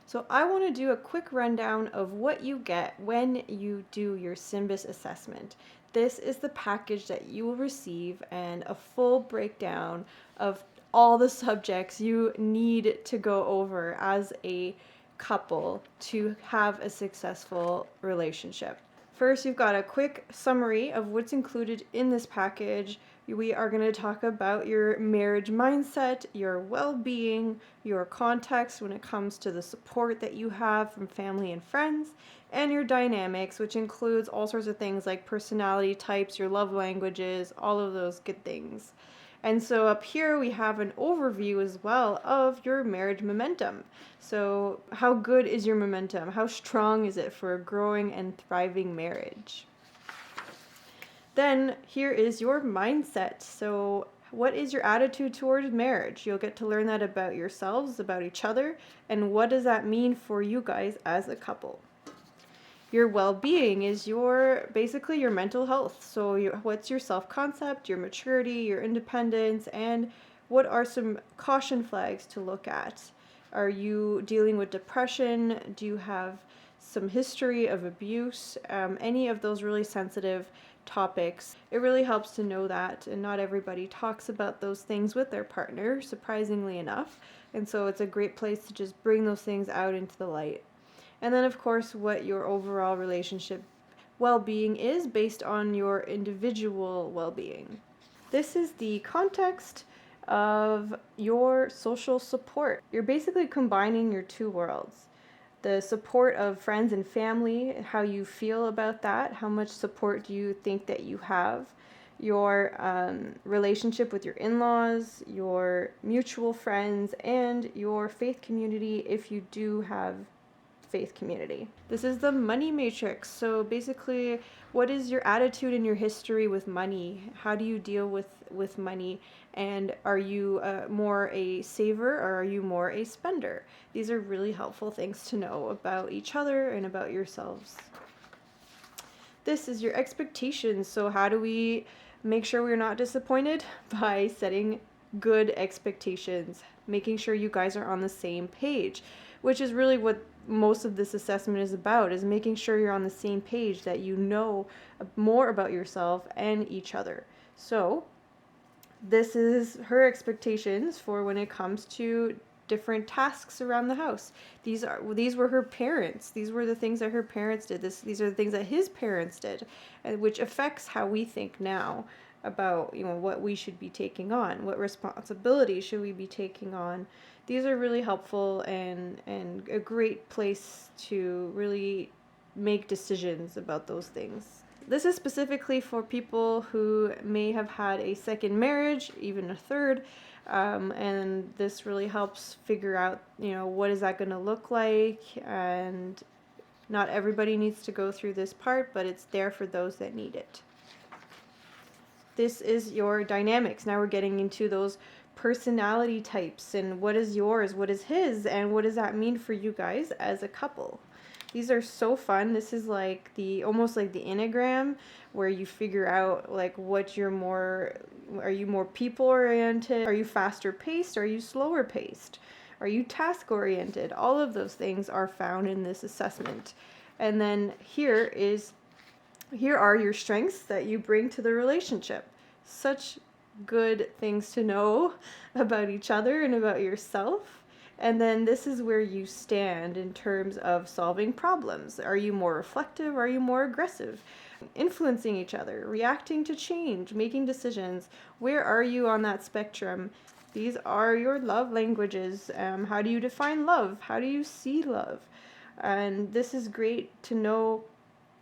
So I want to do a quick rundown of what you get when you do your SYMBIS assessment. This is the package that you will receive and a full breakdown of all the subjects you need to go over as a couple to have a successful relationship. First, you've got a quick summary of what's included in this package. We are going to talk about your marriage mindset, your well-being, your context when it comes to the support that you have from family and friends, and your dynamics, which includes all sorts of things like personality types, your love languages, all of those good things. And so up here we have an overview as well of your marriage momentum. So how good is your momentum? How strong is it for a growing and thriving marriage? Then here is your mindset. So what is your attitude towards marriage? You'll get to learn that about yourselves, about each other, and what does that mean for you guys as a couple? Your well-being is basically your mental health. So what's your self-concept, your maturity, your independence, and what are some caution flags to look at? Are you dealing with depression? Do you have some history of abuse? Any of those really sensitive topics. It really helps to know that, and not everybody talks about those things with their partner, surprisingly enough. And so it's a great place to just bring those things out into the light. And then, of course, what your overall relationship well-being is based on your individual well-being. This is the context of your social support. You're basically combining your two worlds. The support of friends and family, how you feel about that, how much support do you think that you have, your relationship with your in-laws, your mutual friends, and your faith community if you do have faith community. This is the money matrix. So basically, what is your attitude and your history with money? How do you deal with money? And are you more a saver or are you more a spender? These are really helpful things to know about each other and about yourselves. This is your expectations. So how do we make sure we're not disappointed? By setting good expectations, making sure you guys are on the same page, which is really what most of this assessment is about, is making sure you're on the same page, that you know more about yourself and each other. So this is her expectations for when it comes to different tasks around the house. These were her parents. These were the things that her parents did. These are the things that his parents did, which affects how we think now about what we should be taking on, what responsibility should we be taking on. These are really helpful and a great place to really make decisions about those things. This is specifically for people who may have had a second marriage, even a third, and this really helps figure out, what is that going to look like, and not everybody needs to go through this part, but it's there for those that need it. This is your dynamics. Now we're getting into those personality types and what is yours, what is his, and what does that mean for you guys as a couple. These are so fun. This is like almost like the Enneagram, where you figure out like what are you more people oriented? Are you faster paced? Are you slower paced? Are you task oriented? All of those things are found in this assessment. And then here are your strengths that you bring to the relationship. Such good things to know about each other and about yourself. And then this is where you stand in terms of solving problems. Are you more reflective? Are you more aggressive? Influencing each other, reacting to change, making decisions. Where are you on that spectrum? These are your love languages. How do you define love? How do you see love? And this is great to know.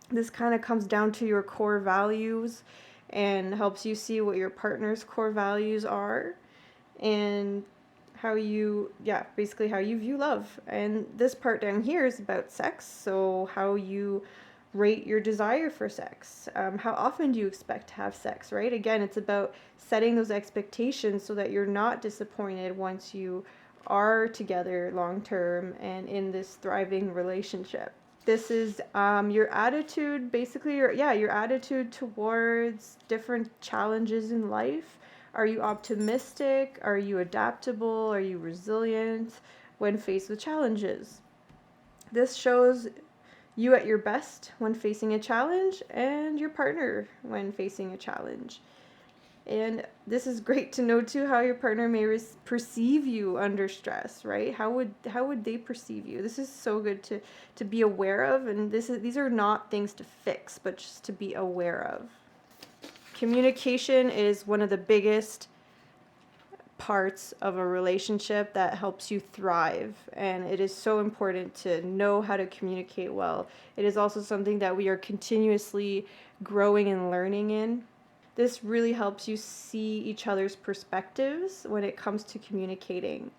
This kind of comes down to your core values and helps you see what your partner's core values are and basically how you view love. And this part down here is about sex. So how you rate your desire for sex. How often do you expect to have sex, right? Again, it's about setting those expectations so that you're not disappointed once you are together long term and in this thriving relationship. This is your attitude, basically your attitude towards different challenges in life. Are you optimistic? Are you adaptable? Are you resilient when faced with challenges? This shows you at your best when facing a challenge and your partner when facing a challenge. And this is great to know too how your partner may perceive you under stress, right? How would they perceive you? This is so good to be aware of, and these are not things to fix, but just to be aware of. Communication is one of the biggest parts of a relationship that helps you thrive, and it is so important to know how to communicate well. It is also something that we are continuously growing and learning in. This really helps you see each other's perspectives when it comes to communicating.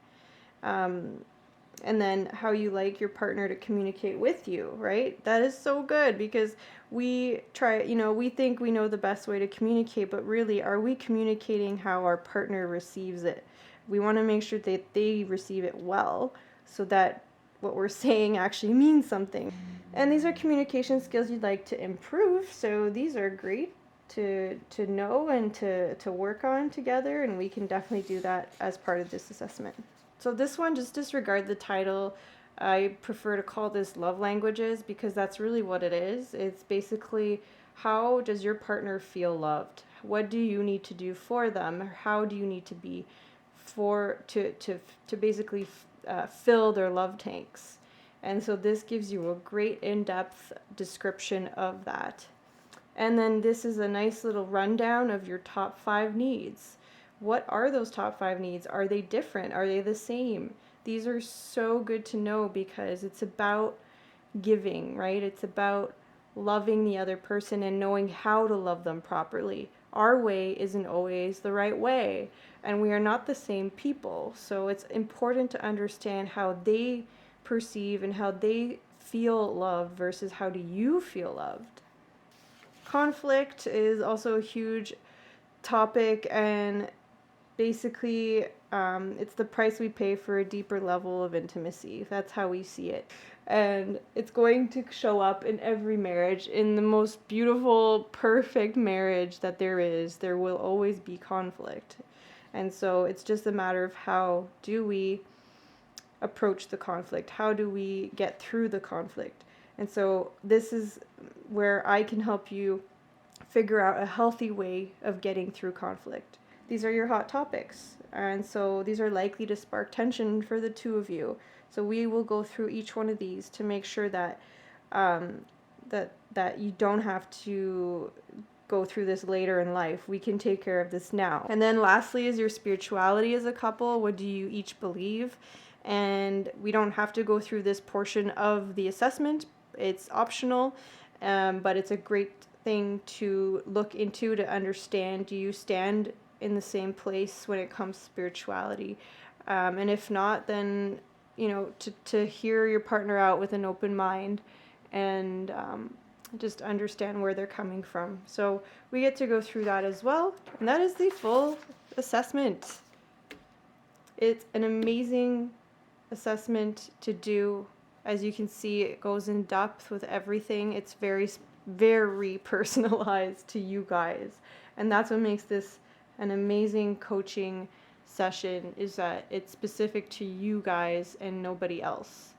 And then how you like your partner to communicate with you, right? That is so good, because we think we know the best way to communicate, but really, are we communicating how our partner receives it? We want to make sure that they receive it well, so that what we're saying actually means something. And these are communication skills you'd like to improve, so these are great to know and to work on together, and we can definitely do that as part of this assessment. So this one, just disregard the title. I prefer to call this love languages, because that's really what it is. It's basically, how does your partner feel loved? What do you need to do for them? Or how do you need to be to basically fill their love tanks? And so this gives you a great in-depth description of that. And then this is a nice little rundown of your top 5 needs. What are those top 5 needs? Are they different? Are they the same? These are so good to know, because it's about giving, right? It's about loving the other person and knowing how to love them properly. Our way isn't always the right way, and we are not the same people. So it's important to understand how they perceive and how they feel loved versus how do you feel loved. Conflict is also a huge topic, and basically, it's the price we pay for a deeper level of intimacy. That's how we see it. And it's going to show up in every marriage. In the most beautiful, perfect marriage that there is, there will always be conflict. And so it's just a matter of how do we approach the conflict? How do we get through the conflict? And so this is where I can help you figure out a healthy way of getting through conflict. These are your hot topics, and so these are likely to spark tension for the two of you. So we will go through each one of these to make sure that that you don't have to go through this later in life. We can take care of this now. And then lastly is your spirituality as a couple. What do you each believe? And we don't have to go through this portion of the assessment. It's optional, but it's a great thing to look into to understand. Do you stand in the same place when it comes to spirituality? And if not, then to hear your partner out with an open mind, and just understand where they're coming from. So we get to go through that as well, and that is the full assessment. It's an amazing assessment to do. As you can see, it goes in depth with everything. It's very, very personalized to you guys, and that's what makes this an amazing coaching session, is that it's specific to you guys and nobody else.